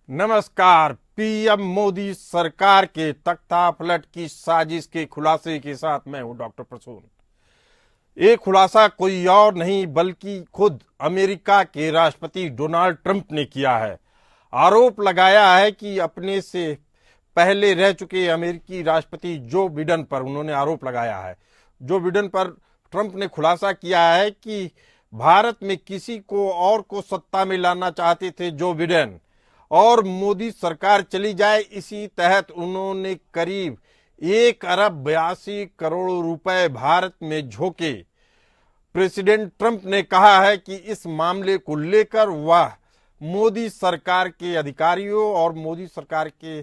नमस्कार। पीएम मोदी सरकार के तख्तापलट की साजिश के खुलासे के साथ मैं हूं डॉक्टर प्रसून। ये खुलासा कोई और नहीं बल्कि खुद अमेरिका के राष्ट्रपति डोनाल्ड ट्रंप ने किया है। आरोप लगाया है कि अपने से पहले रह चुके अमेरिकी राष्ट्रपति जो बिडेन पर उन्होंने आरोप लगाया है। जो बिडेन पर ट्रंप ने खुलासा किया है कि भारत में किसी को और को सत्ता में लाना चाहते थे जो बिडेन, और मोदी सरकार चली जाए। इसी तहत उन्होंने करीब 1 अरब 82 करोड़ रुपए भारत में झोंके। प्रेसिडेंट ट्रंप ने कहा है कि इस मामले को लेकर वह मोदी सरकार के अधिकारियों और मोदी सरकार के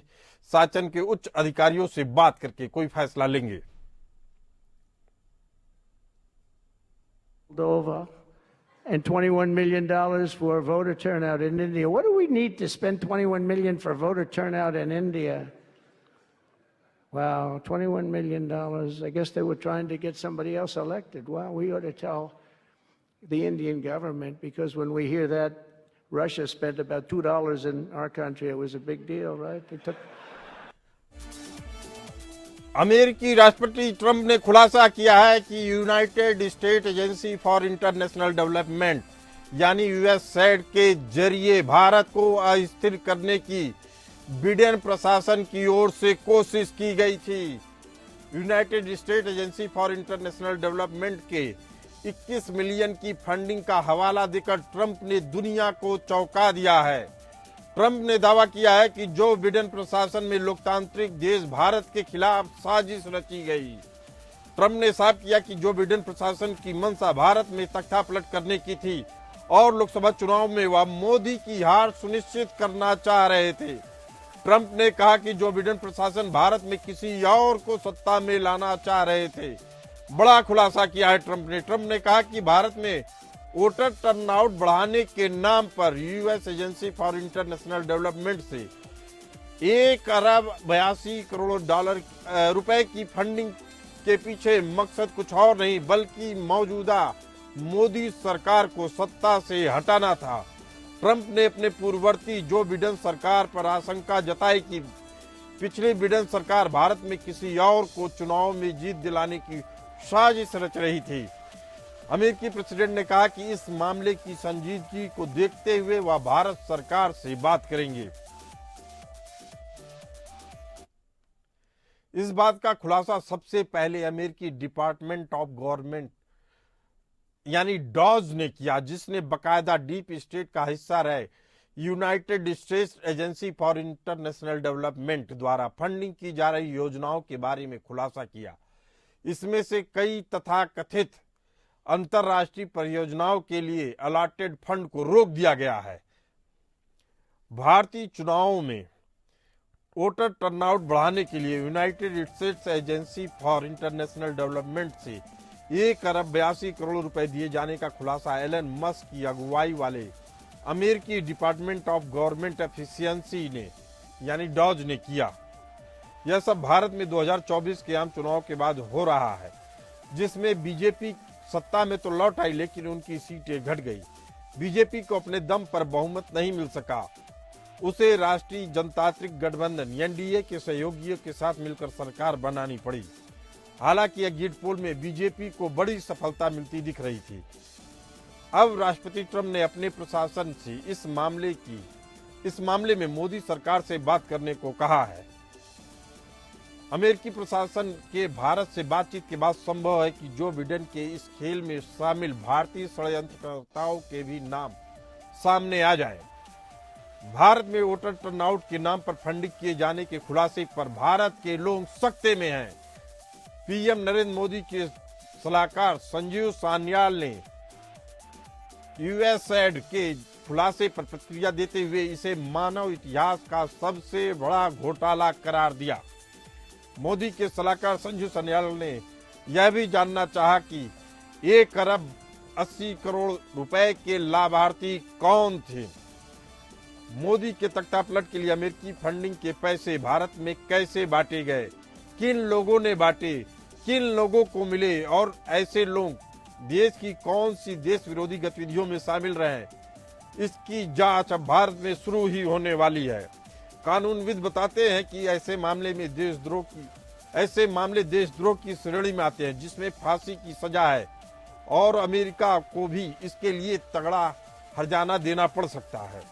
शासन के उच्च अधिकारियों से बात करके कोई फैसला लेंगे। And $21 million for voter turnout in India. What do we need to spend $21 million for voter turnout in India? Wow, $21 million. I guess they were trying to get somebody else elected. Wow, we ought to tell the Indian government, because when we hear that Russia spent about $2 in our country, it was a big deal, right? They took... अमेरिकी राष्ट्रपति Trump ने खुलासा किया है कि United state agency for International development यानी USAID के जरिए भारत को अस्थिर करने की बिडेन प्रशासन की ओर से कोशिश की गई थी। United state agency for International development के 21 मिलियन की फंडिंग का हवाला देकर ट्रंप ने दुनिया को चौंका दिया है। ट्रंप ने दावा किया है कि जो बिडेन प्रशासन में लोकतांत्रिक देश भारत के खिलाफ साजिश रची गई। ट्रंप ने साफ किया कि जो बिडेन प्रशासन की मंशा भारत में तख्तापलट करने की थी और लोकसभा चुनाव में वह मोदी की हार सुनिश्चित करना चाह रहे थे। ट्रंप ने कहा कि जो बिडेन प्रशासन भारत में किसी और को सत्ता में लाना चाह रहे थे। बड़ा खुलासा किया है ट्रंप ने कहा कि भारत में वोटर टर्नआउट बढ़ाने के नाम पर US agency for International development से 1 अरब 82 करोड़ रुपए की फंडिंग के पीछे मकसद कुछ और नहीं बल्कि मौजूदा मोदी सरकार को सत्ता से हटाना था। ट्रंप ने अपने पूर्ववर्ती जो बिडेन सरकार पर आशंका जताई कि पिछली बिडेन सरकार भारत में किसी और को चुनाव में जीत दिलाने की साजिश रच रही थी। अमेरिकी प्रेसिडेंट ने कहा कि इस मामले की संजीदगी को देखते हुए वह भारत सरकार से बात करेंगे। इस बात का खुलासा सबसे पहले अमेरिकी डिपार्टमेंट ऑफ गवर्नमेंट यानी डॉज ने किया, जिसने बकायदा डीप स्टेट का हिस्सा रहे United states agency for International development द्वारा फंडिंग की जा रही योजनाओं के बारे में खुलासा किया। इसमें से कई तथाकथित अंतरराष्ट्रीय परियोजनाओं के लिए अलॉटेड फंड को रोक दिया गया है। भारतीय चुनावों में वोटर टर्नआउट बढ़ाने के लिए United states agency for International development से 1 अरब 82 करोड़ रुपए दिए जाने का खुलासा एलन मस्क की अगुवाई वाले अमेरिकी डिपार्टमेंट ऑफ गवर्नमेंट एफिशिएंसी ने यानी डॉज ने किया। यह सब भारत में 2024 के आम चुनाव के बाद हो रहा है, जिसमें बीजेपी सत्ता में तो लौट आई लेकिन उनकी सीटें घट गई। बीजेपी को अपने दम पर बहुमत नहीं मिल सका। उसे राष्ट्रीय जनतांत्रिक गठबंधन एनडीए के सहयोगियों के साथ मिलकर सरकार बनानी पड़ी। हालांकि एग्जिट पोल में बीजेपी को बड़ी सफलता मिलती दिख रही थी। अब राष्ट्रपति ट्रंप ने अपने प्रशासन से इस मामले में मोदी सरकार से बात करने को कहा है। अमेरिकी प्रशासन के भारत से बातचीत के बाद संभव है कि जो बिडेन के इस खेल में शामिल भारतीय षड्यंत्रकर्ताओं के भी नाम सामने आ जाए। भारत में वोटर टर्नआउट के नाम पर फंडिंग किए जाने के खुलासे पर भारत के लोग सख्ते में हैं। पीएम नरेंद्र मोदी के सलाहकार संजीव सान्याल ने यूएसएड के खुलासे पर प्रतिक्रिया देते हुए इसे मानव इतिहास का सबसे बड़ा घोटाला करार दिया। मोदी के सलाहकार संजीव सान्याल ने यह भी जानना चाहा कि 1 अरब 80 करोड़ रुपए के लाभार्थी कौन थे। मोदी के तख्तापलट के लिए अमेरिकी फंडिंग के पैसे भारत में कैसे बांटे गए, किन लोगों ने बांटे, किन लोगों को मिले और ऐसे लोग देश की कौन सी देश विरोधी गतिविधियों में शामिल रहे। इसकी जांच अब भारत में शुरू ही होने वाली है। कानूनविद बताते हैं कि ऐसे मामले देशद्रोह की श्रेणी में आते हैं, जिसमें फांसी की सजा है और अमेरिका को भी इसके लिए तगड़ा हर्जाना देना पड़ सकता है।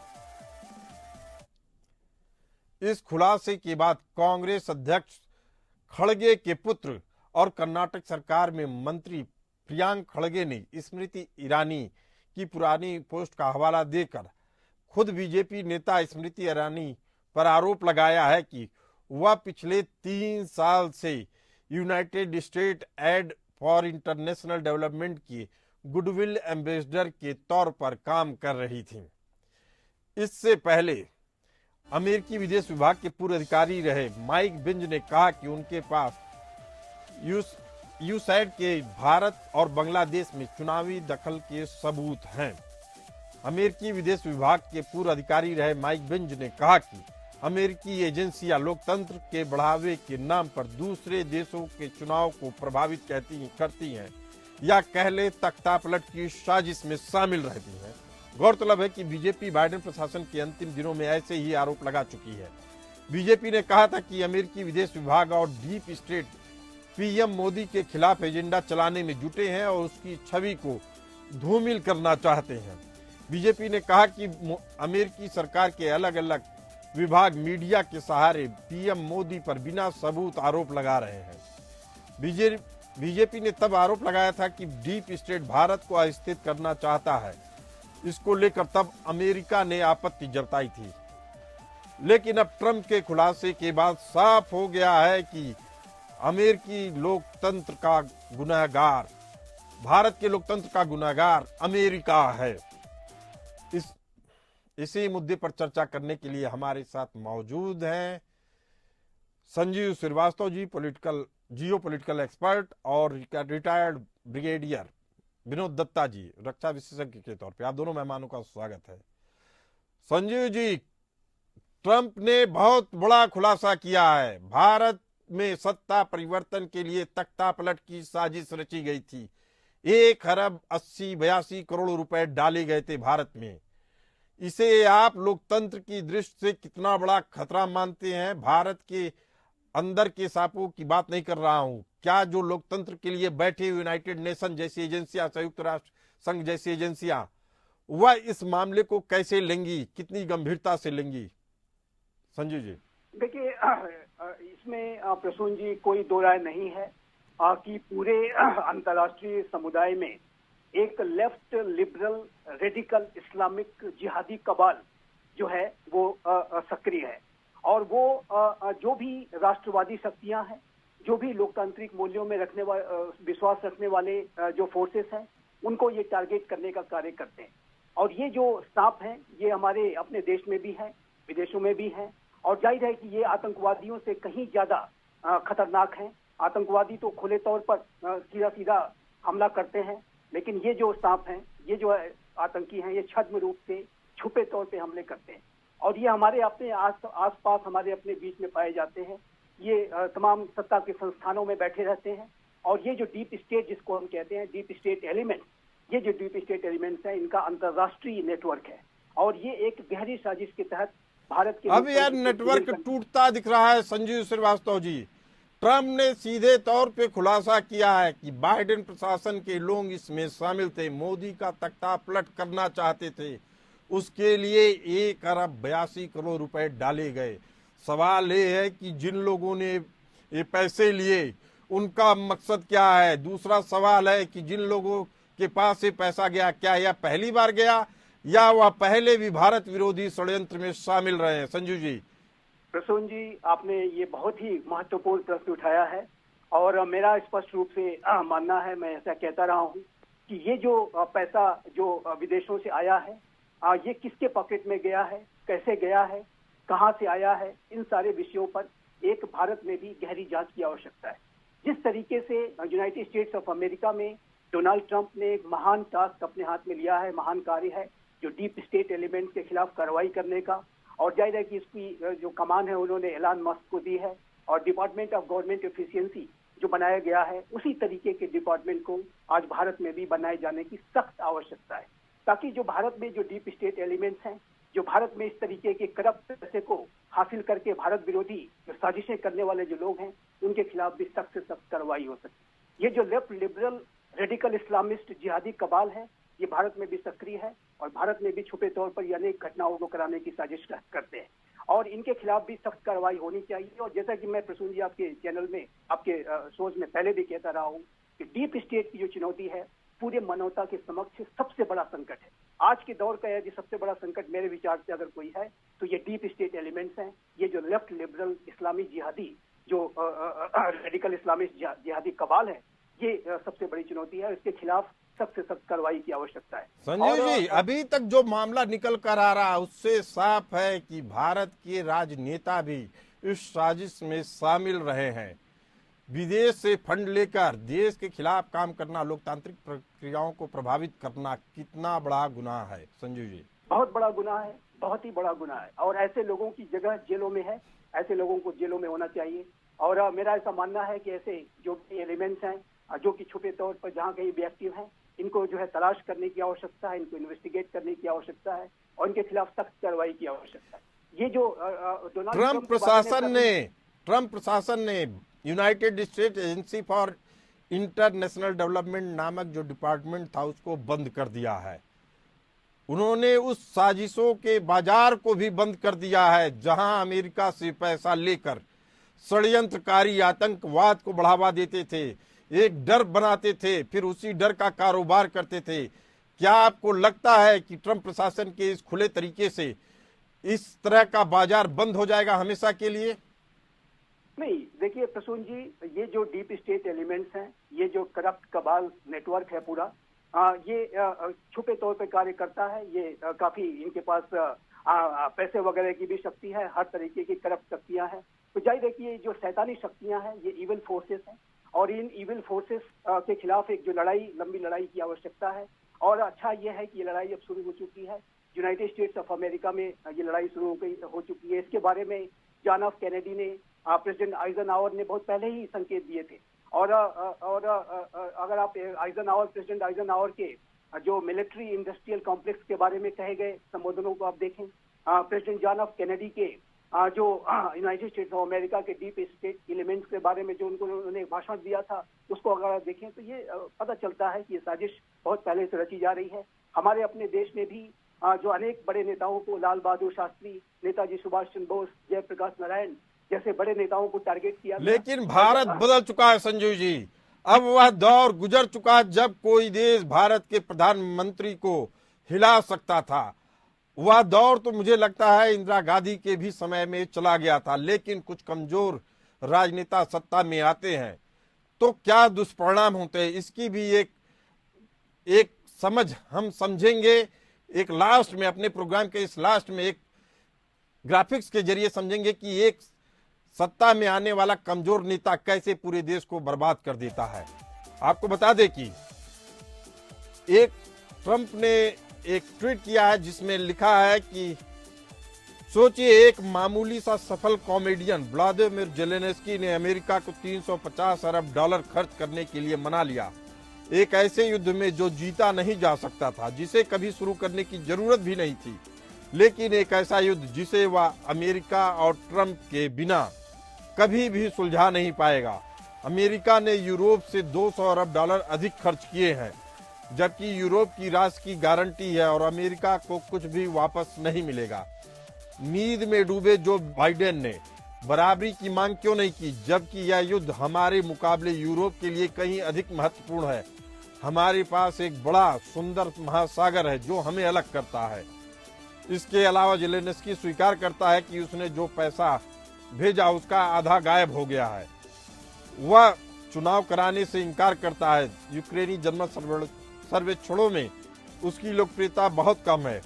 इस खुलासे के बाद कांग्रेस अध्यक्ष खड़गे के पुत्र और कर्नाटक सरकार में मंत्री प्रियांक खड़गे ने स्मृति ईरानी की पुरानी पोस्ट का हवाला देकर खुद बीजेपी नेता स्मृति ईरानी पर आरोप लगाया है कि वह पिछले 3 साल से United State Aid for International Development की गुडविल एम्बेसडर के तौर पर काम कर रही थी। इससे पहले अमेरिकी विदेश विभाग के पूर्व अधिकारी रहे माइक बिंज ने कहा कि उनके पास यूसैड के भारत और बांग्लादेश में चुनावी दखल के सबूत हैं। अमेरिकी विदेश विभाग के पूर्व अधिकारी रहे माइक बिंज ने कहा कि अमेरिकी एजेंसियां लोकतंत्र के बढ़ावे के नाम पर दूसरे देशों के चुनाव को प्रभावित करती हैं या कह ले तख्तापलट की साजिश में शामिल रहती हैं। गौरतलब है कि बीजेपी बाइडेन प्रशासन के अंतिम दिनों में ऐसे ही आरोप लगा चुकी है। बीजेपी ने कहा था कि अमेरिकी विदेश विभाग और डीप स्टेट पीएम मोदी के खिलाफ एजेंडा चलाने में जुटे हैं और उसकी छवि को धूमिल करना चाहते हैं। बीजेपी ने कहा कि अमेरिकी सरकार के अलग अलग विभाग मीडिया के सहारे पीएम मोदी पर बिना सबूत आरोप लगा रहे हैं। बीजेपी ने तब आरोप लगाया था कि डीप स्टेट भारत को अस्थिर करना चाहता है। इसको लेकर तब अमेरिका ने आपत्ति जताई थी, लेकिन अब ट्रंप के खुलासे के बाद साफ हो गया है कि अमेरिकी लोकतंत्र का गुनहगार, भारत के लोकतंत्र का गुनहगार अमेरिका है। इसी मुद्दे पर चर्चा करने के लिए हमारे साथ मौजूद हैं संजीव श्रीवास्तव जी, जियोपॉलिटिकल एक्सपर्ट, और रिटायर्ड ब्रिगेडियर विनोद दत्ता जी, रक्षा विशेषज्ञ के तौर पे। आप दोनों मेहमानों का स्वागत है। संजीव जी, ट्रंप ने बहुत बड़ा खुलासा किया है। भारत में सत्ता परिवर्तन के लिए तख्तापलट की साजिश रची गई थी। 1 अरब 82 करोड़ रुपए डाले गए थे भारत में। इसे आप लोकतंत्र की दृष्टि से कितना बड़ा खतरा मानते हैं? भारत के अंदर के सांपों की बात नहीं कर रहा हूं। क्या जो लोकतंत्र के लिए बैठे यूनाइटेड नेशन जैसी एजेंसियां, संयुक्त राष्ट्र संघ जैसी एजेंसियां, वह इस मामले को कैसे लेंगी, कितनी गंभीरता से लेंगी? संजीव जी देखिए, इसमें प्रसून जी कोई दो राय नहीं है कि पूरे अंतर्राष्ट्रीय समुदाय में एक लेफ्ट लिबरल रेडिकल इस्लामिक जिहादी कबाल जो है वो सक्रिय है, और वो जो भी राष्ट्रवादी शक्तियां हैं, जो भी लोकतांत्रिक मूल्यों में विश्वास रखने वाले जो फोर्सेस हैं, उनको ये टारगेट करने का कार्य करते हैं। और ये जो सांप हैं, ये हमारे अपने देश में भी हैं, विदेशों में भी हैं, और जाहिर है कि ये आतंकवादियों से कहीं ज्यादा खतरनाक हैं। आतंकवादी तो खुले तौर पर सीधा सीधा हमला करते हैं, लेकिन ये जो सांप हैं, ये जो आतंकी हैं, ये छद्म रूप से छुपे तौर पे हमले करते हैं, और ये हमारे अपने आस पास हमारे अपने बीच में पाए जाते हैं। ये तमाम सत्ता के संस्थानों में बैठे रहते हैं, और ये जो डीप स्टेट जिसको हम कहते हैं, डीप स्टेट एलिमेंट, ये जो डीप स्टेट एलिमेंट्स हैं, इनका अंतर्राष्ट्रीय नेटवर्क है, और ये एक गहरी साजिश के तहत भारत के अब यार नेटवर्क टूटता दिख रहा है। संजीव श्रीवास्तव जी, ट्रंप ने सीधे तौर पे खुलासा किया है कि बाइडेन प्रशासन के लोग इसमें शामिल थे, मोदी का तख्ता पलट करना चाहते थे, उसके लिए 1 अरब 82 करोड़ रुपए डाले गए। सवाल ये है कि जिन लोगों ने ये पैसे लिए उनका मकसद क्या है? दूसरा सवाल है कि जिन लोगों के पास ये पैसा गया, क्या यह पहली बार गया या वह पहले भी भारत विरोधी षड्यंत्र में शामिल रहे हैं? संजू जी। प्रसून जी, आपने ये बहुत ही महत्वपूर्ण प्रश्न उठाया है, और मेरा स्पष्ट रूप से मानना है, मैं ऐसा कहता रहा हूँ कि ये जो पैसा जो विदेशों से आया है, ये किसके पॉकेट में गया है, कैसे गया है, कहाँ से आया है, इन सारे विषयों पर एक भारत में भी गहरी जांच की आवश्यकता है। जिस तरीके से यूनाइटेड स्टेट्स ऑफ अमेरिका में डोनाल्ड ट्रंप ने एक महान टास्क अपने हाथ में लिया है, महान कार्य है, जो डीप स्टेट एलिमेंट के खिलाफ कार्रवाई करने का, और जाहिर है कि इसकी जो कमान है उन्होंने एलान मस्क को दी है, और डिपार्टमेंट ऑफ गवर्नमेंट एफिशिएंसी जो बनाया गया है, उसी तरीके के डिपार्टमेंट को आज भारत में भी बनाए जाने की सख्त आवश्यकता है। ताकि जो भारत में जो डीप स्टेट एलिमेंट्स हैं, जो भारत में इस तरीके के करप्ट पैसे को हासिल करके भारत विरोधी जो साजिशें करने वाले जो लोग हैं, उनके खिलाफ भी सख्त से सख्त कार्रवाई हो सके। ये जो लेफ्ट लिबरल रेडिकल इस्लामिस्ट जिहादी कबाल है, ये भारत में भी सक्रिय है और भारत में भी छुपे तौर पर ये अनेक घटनाओं को कराने की साजिश करते हैं और इनके खिलाफ भी सख्त कार्रवाई होनी चाहिए। और जैसा कि मैं प्रसून जी आपके चैनल में, आपके शोज में पहले भी कहता रहा हूँ कि डीप स्टेट की जो चुनौती है पूरे मानवता के समक्ष सबसे बड़ा संकट है। आज के दौर का यदि सबसे बड़ा संकट मेरे विचार से अगर कोई है तो ये डीप स्टेट एलिमेंट्स हैं। ये जो लेफ्ट लिबरल इस्लामी जिहादी जो रेडिकल इस्लामिस्ट जिहादी कबाल है, ये सबसे बड़ी चुनौती है। इसके खिलाफ सख्त से सख्त कार्रवाई की आवश्यकता है। संजय जी, अभी तक जो मामला निकल कर आ रहा है उससे साफ है कि भारत के राजनेता भी इस साजिश में शामिल रहे हैं। विदेश से फंड लेकर देश के खिलाफ काम करना, लोकतांत्रिक प्रक्रियाओं को प्रभावित करना कितना बड़ा गुनाह है संजय जी? बहुत बड़ा गुनाह है, बहुत ही बड़ा गुनाह है और ऐसे लोगों की जगह जेलों में है। ऐसे लोगों को जेलों में होना चाहिए और मेरा ऐसा मानना है कि ऐसे जो भी एलिमेंट्स हैं जो कि छुपे तौर पर जहाँ कहीं भी एक्टिव हैं, इनको जो है तलाश करने की आवश्यकता है, इनको इन्वेस्टिगेट करने की आवश्यकता है और इनके खिलाफ सख्त कार्रवाई की आवश्यकता है। ये जो ट्रम्प प्रशासन ने United state agency for International development नामक जो डिपार्टमेंट था उसको बंद कर दिया है। उन्होंने उस साजिशों के बाजार को भी बंद कर दिया है जहां अमेरिका से पैसा लेकर षड्यंत्रकारी आतंकवाद को बढ़ावा देते थे, एक डर बनाते थे, फिर उसी डर का कारोबार करते थे। क्या आपको लगता है कि ट्रंप प्रशासन के इस खुले तरीके से इस तरह का बाजार बंद हो जाएगा हमेशा के लिए? नहीं, देखिए प्रसून जी, ये जो डीप स्टेट एलिमेंट्स हैं, ये जो करप्ट कबाल नेटवर्क है पूरा, ये छुपे तौर पे कार्य करता है। ये काफी इनके पास पैसे वगैरह की भी शक्ति है, हर तरीके की करप्ट शक्तियां हैं। तो जाहिर है कि ये जो शैतानी शक्तियां हैं, ये इविल फोर्सेस हैं और इन इविल फोर्सेस के खिलाफ एक जो लंबी लड़ाई की आवश्यकता है। और अच्छा ये है कि ये लड़ाई अब शुरू हो चुकी है। यूनाइटेड स्टेट्स ऑफ अमेरिका में ये लड़ाई शुरू हो चुकी है। इसके बारे में जॉन एफ कैनेडी ने, प्रेसिडेंट आइजनहावर ने बहुत पहले ही संकेत दिए थे। और अगर आप प्रेसिडेंट आइजनहावर के जो मिलिट्री इंडस्ट्रियल कॉम्प्लेक्स के बारे में कहे गए संबोधनों को आप देखें, प्रेसिडेंट जॉन एफ कैनेडी के जो यूनाइटेड स्टेट्स ऑफ अमेरिका के डीप स्टेट एलिमेंट्स के बारे में जो उन्होंने भाषण दिया था, उसको अगर आप देखें तो ये पता चलता है कि ये साजिश बहुत पहले से रची जा रही है। हमारे अपने देश में भी जो अनेक बड़े नेताओं को, लाल बहादुर शास्त्री, नेताजी सुभाष चंद्र बोस, जयप्रकाश नारायण जैसे बड़े नेताओं को टारगेट किया। लेकिन भारत बदल चुका है संजय जी। अब वह दौर गुजर चुका जब कोई देश भारत के प्रधानमंत्री को हिला सकता था। वह दौर तो मुझे लगता है इंदिरा गांधी के भी समय में चला गया था। लेकिन कुछ कमजोर राजनेता सत्ता में आते हैं तो क्या दुष्परिणाम होते हैं, इसकी भी एक समझ हम समझेंगे। एक लास्ट में, अपने प्रोग्राम के इस लास्ट में एक ग्राफिक्स के जरिए समझेंगे कि एक सत्ता में आने वाला कमजोर नेता कैसे पूरे देश को बर्बाद कर देता है। आपको बता दें कि एक ट्रंप ने एक ट्वीट किया है जिसमें लिखा है कि सोचिए, एक मामूली सा सफल कॉमेडियन व्लादिमीर जेलेंस्की ने अमेरिका को 350 अरब डॉलर खर्च करने के लिए मना लिया, एक ऐसे युद्ध में जो जीता नहीं जा सकता था, जिसे कभी शुरू करने की जरूरत भी नहीं थी, लेकिन एक ऐसा युद्ध जिसे वह अमेरिका और ट्रंप के बिना कभी भी सुलझा नहीं पाएगा। अमेरिका ने यूरोप से 200 अरब डॉलर अधिक खर्च किए हैं, जबकि यूरोप की राष्ट्र की गारंटी है और अमेरिका को कुछ भी वापस नहीं मिलेगा। नींद में डूबे जो बाइडेन ने बराबरी की मांग क्यों नहीं की, जबकि यह युद्ध हमारे मुकाबले यूरोप के लिए कहीं अधिक महत्वपूर्ण है। हमारे पास एक बड़ा सुंदर महासागर है जो हमें अलग करता है। इसके अलावा जेलेंस्की स्वीकार करता है कि उसने जो पैसा भेजा उसका आधा गायब हो गया है। वह चुनाव कराने से इनकार करता है। यूक्रेनी जनमत सर्वेक्षणों में उसकी लोकप्रियता बहुत कम है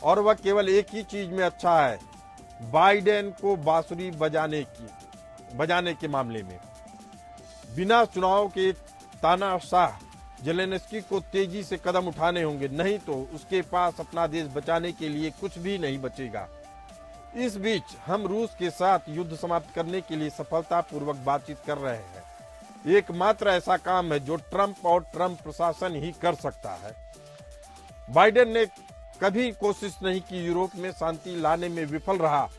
और वह केवल एक ही चीज में अच्छा है, बाइडेन को बांसुरी बजाने के मामले में। बिना चुनाव के तानाशाह जेलेंस्की को तेजी से कदम उठाने होंगे, नहीं तो उसके पास अपना देश बचाने के लिए कुछ भी नहीं बचेगा। इस बीच हम रूस के साथ युद्ध समाप्त करने के लिए सफलतापूर्वक बातचीत कर रहे हैं। एकमात्र ऐसा काम है जो ट्रंप और ट्रंप प्रशासन ही कर सकता है। बाइडेन ने कभी कोशिश नहीं की यूरोप में शांति लाने में विफल रहा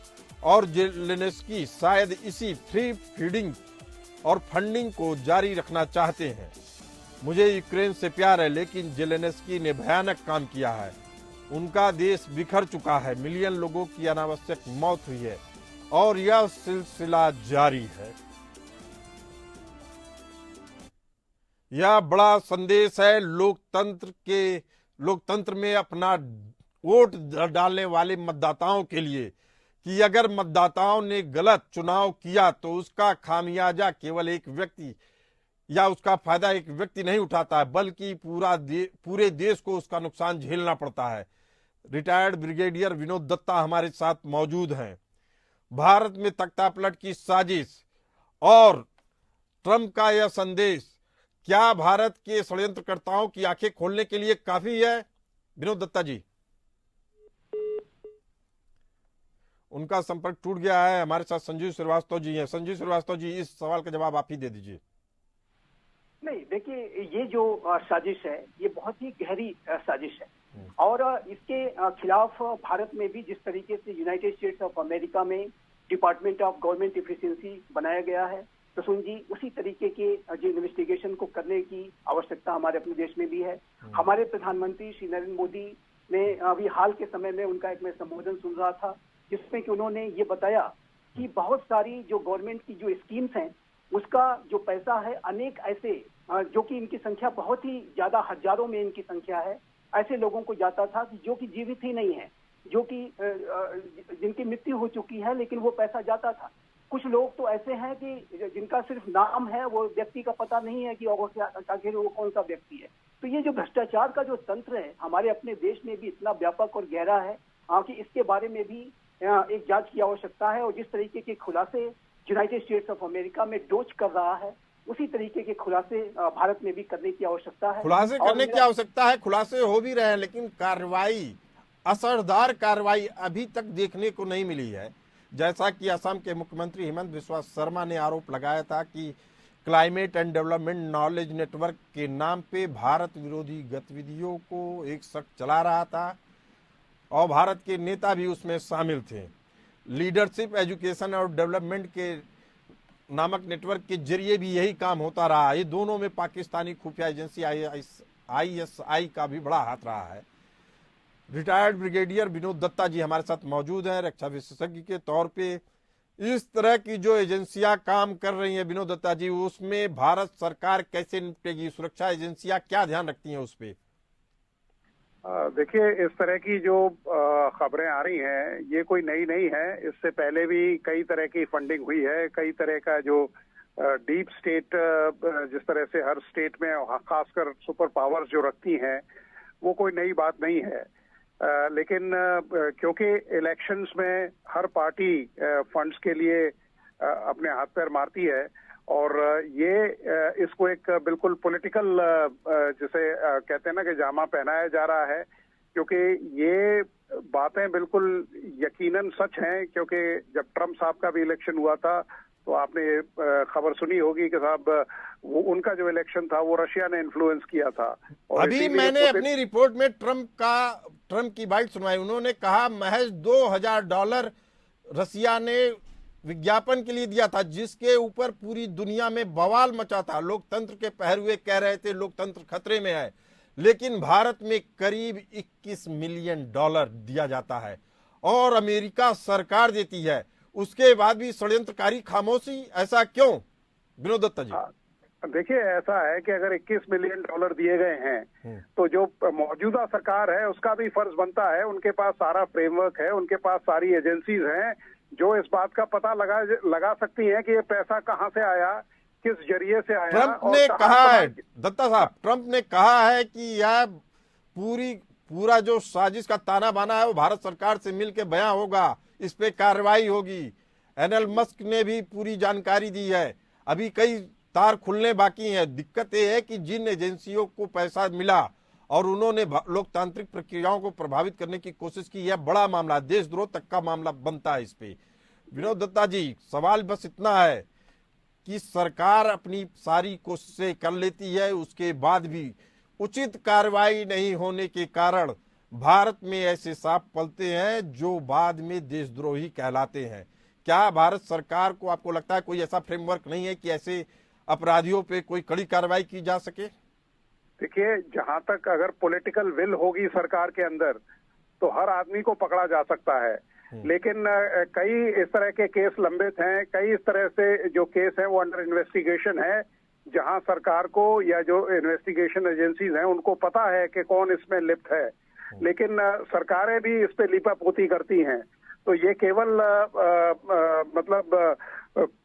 और जेलेंस्की शायद इसी फ्री फीडिंग और फंडिंग को जारी रखना चाहते हैं। मुझे यूक्रेन से प्यार है, लेकिन जेलेंस्की ने भयानक काम किया है। उनका देश बिखर चुका है, मिलियन लोगों की अनावश्यक मौत हुई है और यह सिलसिला जारी है। यह बड़ा संदेश है लोकतंत्र में अपना वोट डालने वाले मतदाताओं के लिए कि अगर मतदाताओं ने गलत चुनाव किया तो उसका खामियाजा केवल एक व्यक्ति या उसका फायदा एक व्यक्ति नहीं उठाता है, बल्कि पूरे देश को उसका नुकसान झेलना पड़ता है। रिटायर्ड ब्रिगेडियर विनोद दत्ता हमारे साथ मौजूद हैं। भारत में तख्तापलट की साजिश और ट्रंप का यह संदेश क्या भारत के षड्यंत्रकर्ताओं की आंखें खोलने के लिए काफी है? विनोद दत्ता जी, उनका संपर्क टूट गया है। हमारे साथ संजीव श्रीवास्तव जी हैं। संजीव श्रीवास्तव जी, इस सवाल का जवाब आप ही दे दीजिए। नहीं, देखिए, ये जो साजिश है ये बहुत ही गहरी साजिश है और इसके खिलाफ भारत में भी जिस तरीके से यूनाइटेड स्टेट्स ऑफ अमेरिका में डिपार्टमेंट ऑफ गवर्नमेंट एफिशिएंसी बनाया गया है, प्रसून जी, उसी तरीके के जो इन्वेस्टिगेशन को करने की आवश्यकता हमारे अपने देश में भी है। हमारे प्रधानमंत्री श्री नरेंद्र मोदी ने अभी हाल के समय में उनका एक मैं संबोधन सुन रहा था जिसमें कि उन्होंने ये बताया कि बहुत सारी जो गवर्नमेंट की जो स्कीम्स हैं उसका जो पैसा है अनेक ऐसे जो कि इनकी संख्या बहुत ही ज्यादा हजारों में इनकी संख्या है, ऐसे लोगों को जाता था कि जो कि जीवित ही नहीं है, जो कि जिनकी मृत्यु हो चुकी है, लेकिन वो पैसा जाता था। कुछ लोग तो ऐसे हैं कि जिनका सिर्फ नाम है, वो व्यक्ति का पता नहीं है कि आखिर वो कौन सा व्यक्ति है। तो ये जो भ्रष्टाचार का जो तंत्र है हमारे अपने देश में भी इतना व्यापक और गहरा है कि इसके बारे में भी एक जांच की आवश्यकता है और जिस तरीके के खुलासे यूनाइटेड स्टेट्स ऑफ अमेरिका में डोच कर रहा है उसी तरीके के खुलासे भारत में भी करने की आवश्यकता है। खुलासे करने की आवश्यकता है, खुलासे हो भी रहे हैं, लेकिन कार्रवाई, असरदार कार्रवाई अभी तक देखने को नहीं मिली है। जैसा कि असम के मुख्यमंत्री हेमंत बिस्वा शर्मा ने आरोप लगाया था कि climate and development knowledge network के नाम पे भारत विरोधी गतिविधियों को एक शख्स चला रहा था और भारत के नेता भी उसमें शामिल थे। लीडरशिप एजुकेशन और डेवलपमेंट के नामक नेटवर्क के जरिए भी यही काम होता रहा। ये दोनों में पाकिस्तानी खुफिया एजेंसी ISI का भी बड़ा हाथ रहा है। रिटायर्ड ब्रिगेडियर विनोद दत्ता जी हमारे साथ मौजूद हैं रक्षा विशेषज्ञ के तौर पे। इस तरह की जो एजेंसियां काम कर रही हैं विनोद दत्ता जी, उसमें भारत सरकार कैसे निपटेगी? सुरक्षा एजेंसियां क्या ध्यान रखती हैं उस पर? देखिए, इस तरह की जो खबरें आ रही हैं ये कोई नई नहीं है। इससे पहले भी कई तरह की फंडिंग हुई है, कई तरह का जो डीप स्टेट जिस तरह से हर स्टेट में खासकर सुपर पावर्स जो रखती हैं वो कोई नई बात नहीं है। लेकिन क्योंकि इलेक्शंस में हर पार्टी फंड्स के लिए अपने हाथ पैर मारती है और ये इसको एक बिल्कुल पॉलिटिकल जिसे कहते हैं ना कि जामा पहनाया जा रहा है, क्योंकि ये बातें बिल्कुल यकीनन सच हैं। क्योंकि जब ट्रम्प साहब का भी इलेक्शन हुआ था तो आपने खबर सुनी होगी कि साहब वो उनका जो इलेक्शन था वो रशिया ने इन्फ्लुएंस किया था। और अभी मैंने अपनी रिपोर्ट में ट्रम्प की बाइट सुनवाई। उन्होंने कहा महज $2000 रशिया ने विज्ञापन के लिए दिया था, जिसके ऊपर पूरी दुनिया में बवाल मचा था। लोकतंत्र के पहरुए कह रहे थे लोकतंत्र खतरे में है, लेकिन भारत में करीब $21 मिलियन दिया जाता है और अमेरिका सरकार देती है। उसके बाद भी षड्यंत्रकारी खामोशी, ऐसा क्यों विनोद दत्ता जी? देखिए, ऐसा है कि अगर $21 मिलियन दिए गए हैं तो जो मौजूदा सरकार है उसका भी फर्ज बनता है, उनके पास सारा फ्रेमवर्क है, उनके पास सारी एजेंसीज हैं जो इस बात का पता लगा सकती हैं कि ये पैसा कहां से आया, किस जरिए से आया। ट्रंप ने कहा है, दत्ता साहब, ट्रंप ने कहा है कि यह पूरा जो साजिश का ताना बाना है वो भारत सरकार से मिलकर बयां होगा, इस पे कार्रवाई होगी। एलन मस्क ने भी पूरी जानकारी दी है। अभी कई तार खुलने बाकी हैं। दिक्कत ये है कि जिन एजेंसियों को पैसा मिला और उन्होंने लोकतांत्रिक प्रक्रियाओं को प्रभावित करने की कोशिश की, यह बड़ा मामला, देशद्रोह तक का मामला बनता है इस पे। विनोद दत्ता जी, सवाल बस इतना है कि सरकार अपनी सारी कोशिशें कर लेती है, उसके बाद भी उचित कार्रवाई नहीं होने के कारण भारत में ऐसे सांप पलते हैं जो बाद में देशद्रोही कहलाते हैं। क्या भारत सरकार को, आपको लगता है, कोई ऐसा फ्रेमवर्क नहीं है कि ऐसे अपराधियों पे कोई कड़ी कार्रवाई की जा सके? देखिए, जहां तक अगर पॉलिटिकल विल होगी सरकार के अंदर तो हर आदमी को पकड़ा जा सकता है, लेकिन कई इस तरह के केस लंबित हैं, कई इस तरह से जो केस हैं वो अंडर इन्वेस्टिगेशन है, जहां सरकार को या जो इन्वेस्टिगेशन एजेंसीज हैं उनको पता है कि कौन इसमें लिप्त है, लेकिन सरकारें भी इस पे लीपापोती करती हैं। तो ये केवल मतलब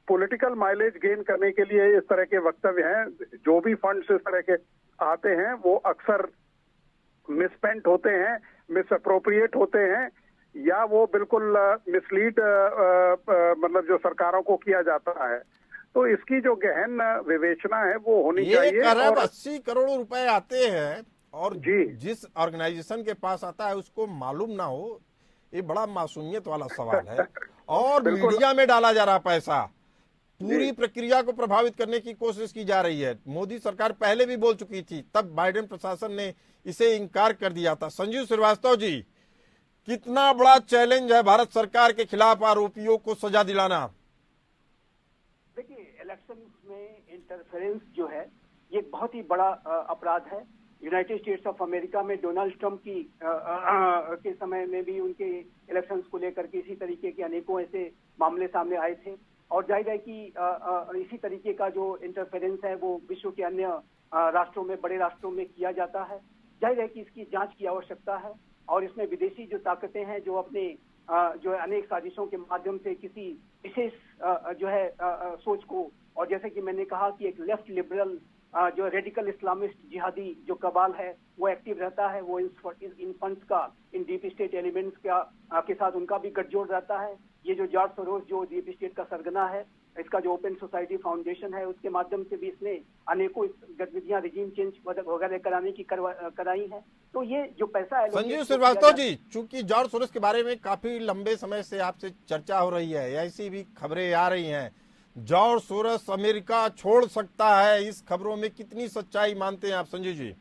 पॉलिटिकल माइलेज गेन करने के लिए इस तरह के वक्तव्य हैं। जो भी फंड्स इस तरह के आते हैं वो अक्सर मिसस्पेंट होते हैं, मिसअप्रोप्रिएट होते हैं, या वो बिल्कुल मिसलीड मतलब जो सरकारों को किया जाता है। तो इसकी जो गहन विवेचना है वो होनी चाहिए। 1 अरब 80 करोड़ रुपए आते हैं और जी, जिस ऑर्गेनाइजेशन के पास आता है उसको मालूम ना हो, ये बड़ा मासूमियत वाला सवाल है। और मीडिया में डाला जा रहा पैसा, पूरी प्रक्रिया को प्रभावित करने की कोशिश की जा रही है। मोदी सरकार पहले भी बोल चुकी थी, तब बाइडेन प्रशासन ने इसे इनकार कर दिया था। संजीव श्रीवास्तव जी, कितना बड़ा चैलेंज है भारत सरकार के खिलाफ आरोपियों को सजा दिलाना? देखिए, इलेक्शन में इंटरफेरेंस जो है ये बहुत ही बड़ा अपराध है। यूनाइटेड स्टेट्स ऑफ अमेरिका में डोनाल्ड ट्रंप की के समय में भी उनके इलेक्शंस को लेकर के इसी तरीके के अनेकों ऐसे मामले सामने आए थे, और जाहिर है कि इसी तरीके का जो इंटरफेरेंस है वो विश्व के अन्य राष्ट्रों में, बड़े राष्ट्रों में किया जाता है। जाहिर है कि इसकी जांच की आवश्यकता है, और इसमें विदेशी जो ताकतें हैं जो अपने जो है अनेक साजिशों के माध्यम से किसी विशेष जो है सोच को, और जैसे कि मैंने कहा कि एक लेफ्ट लिबरल जो रेडिकल इस्लामिस्ट जिहादी जो कबाल है वो एक्टिव रहता है, वो इन फंड्स का, इन डीप स्टेट एलिमेंट्स का के साथ उनका भी गठजोड़ रहता है। ये जो जॉर्ज सोरोस जो डीप स्टेट का सरगना है, इसका जो ओपन सोसाइटी फाउंडेशन है, उसके माध्यम से भी इसने अनेकों गतिविधियां रिजीम चेंज वगैरह कराने की कराई है। तो ये जो पैसा है, संजीव श्रीवास्तव जी, चूंकि जॉर्ज सोरोस के बारे में काफी लंबे समय से आपसे चर्चा हो रही है, ऐसी भी खबरें आ रही हैं, जॉर्ज सोरोस अमेरिका छोड़ सकता है, इस खबरों में कितनी सच्चाई मानते हैं आप संजीव जी?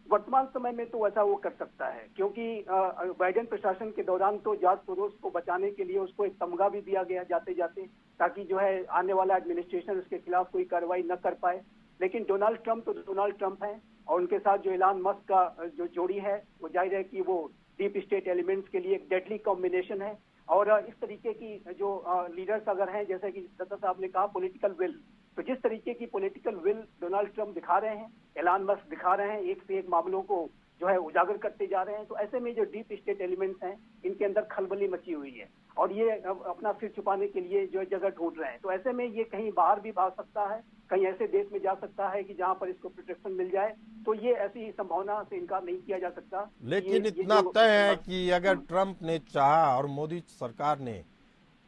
वर्तमान समय में तो ऐसा वो कर सकता है, क्योंकि बाइडेन प्रशासन के दौरान तो जॉर्ज सोरोस को बचाने के लिए उसको एक तमगा भी दिया गया जाते जाते, ताकि जो है आने वाला एडमिनिस्ट्रेशन उसके खिलाफ कोई कार्रवाई न कर पाए। लेकिन डोनाल्ड ट्रंप तो डोनाल्ड ट्रंप है, और उनके साथ जो इलान मस्क का जो जोड़ी है वो जाहिर है कि वो डीप स्टेट एलिमेंट्स के लिए एक डेडली कॉम्बिनेशन है। और इस तरीके की जो लीडर्स अगर हैं, जैसे कि दत्ता साहब ने कहा पॉलिटिकल विल, तो जिस तरीके की पॉलिटिकल विल डोनाल्ड ट्रंप दिखा रहे हैं, एलान मस्क दिखा रहे हैं, एक से एक मामलों को जो है उजागर करते जा रहे हैं, तो ऐसे में जो डीप स्टेट एलिमेंट्स हैं इनके अंदर खलबली मची हुई है, और ये अपना सिर छुपाने के लिए जो जगह ढूंढ रहे हैं। तो ऐसे में ये कहीं बाहर भी भाग सकता है, कहीं ऐसे देश में जा सकता है कि जहां पर इसको प्रोटेक्शन मिल जाए। तो ये ऐसी संभावना से इनकार नहीं किया जा सकता। लेकिन इतना तय है कि अगर ट्रंप ने चाहा और मोदी सरकार ने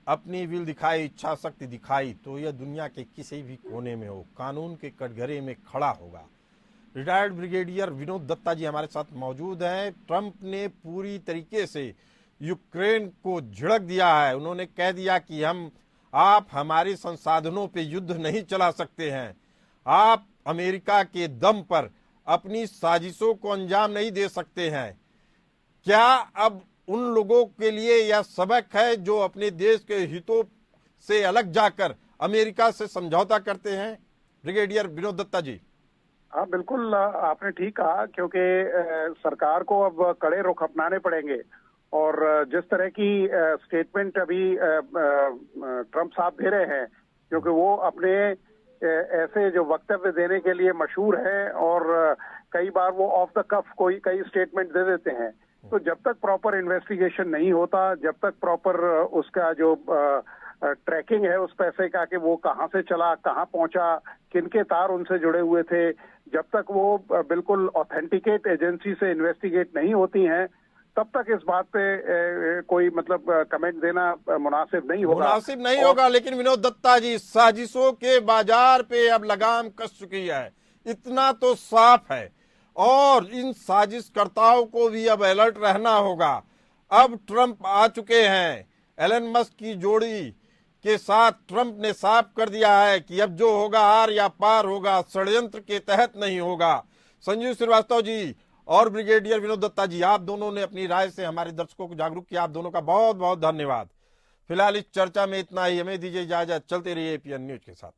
अपनी विल दिखाई, इच्छा शक्ति दिखाई, तो यह दुनिया के किसी भी कोने में हो कानून के कटघरे में खड़ा होगा। रिटायर्ड ब्रिगेडियर विनोद दत्ता जी हमारे साथ मौजूद हैं। ट्रंप ने पूरी तरीके से यूक्रेन को झिड़क दिया है। उन्होंने कह दिया कि आप हमारे संसाधनों पे युद्ध नहीं चला सकते हैं, आप अमेरिका के दम पर अपनी साजिशों को अंजाम नहीं दे सकते हैं। क्या अब उन लोगों के लिए यह सबक है जो अपने देश के हितों से अलग जाकर अमेरिका से समझौता करते हैं? ब्रिगेडियर विनोद दत्ता जी। हाँ, बिल्कुल आपने ठीक कहा, क्योंकि सरकार को अब कड़े रुख अपनाने पड़ेंगे। और जिस तरह की स्टेटमेंट अभी ट्रंप साहब दे रहे हैं, क्योंकि वो अपने ऐसे जो वक्तव्य देने के लिए मशहूर है, और कई बार वो ऑफ द कफ कई स्टेटमेंट दे देते हैं, तो जब तक प्रॉपर इन्वेस्टिगेशन नहीं होता, जब तक प्रॉपर उसका जो ट्रैकिंग है उस पैसे का कि वो कहाँ से चला, कहाँ पहुंचा, किनके तार उनसे जुड़े हुए थे, जब तक वो बिल्कुल ऑथेंटिकेट एजेंसी से इन्वेस्टिगेट नहीं होती हैं, तब तक इस बात पे कोई मतलब कमेंट देना मुनासिब नहीं होगा। लेकिन विनोद दत्ता जी, साजिशों के बाजार पे अब लगाम कस चुकी है, इतना तो साफ है, और इन साजिशकर्ताओं को भी अब अलर्ट रहना होगा। अब ट्रंप आ चुके हैं, एलन मस्क की जोड़ी के साथ ट्रंप ने साफ कर दिया है कि अब जो होगा आर या पार होगा, षड्यंत्र के तहत नहीं होगा। संजीव श्रीवास्तव जी, और ब्रिगेडियर विनोद दत्ता जी, आप दोनों ने अपनी राय से हमारे दर्शकों को जागरूक किया। आप दोनों का बहुत बहुत धन्यवाद। फिलहाल इस चर्चा में इतना ही, हमें दीजिए इजाजत। चलते रहिए एपीएन न्यूज के साथ।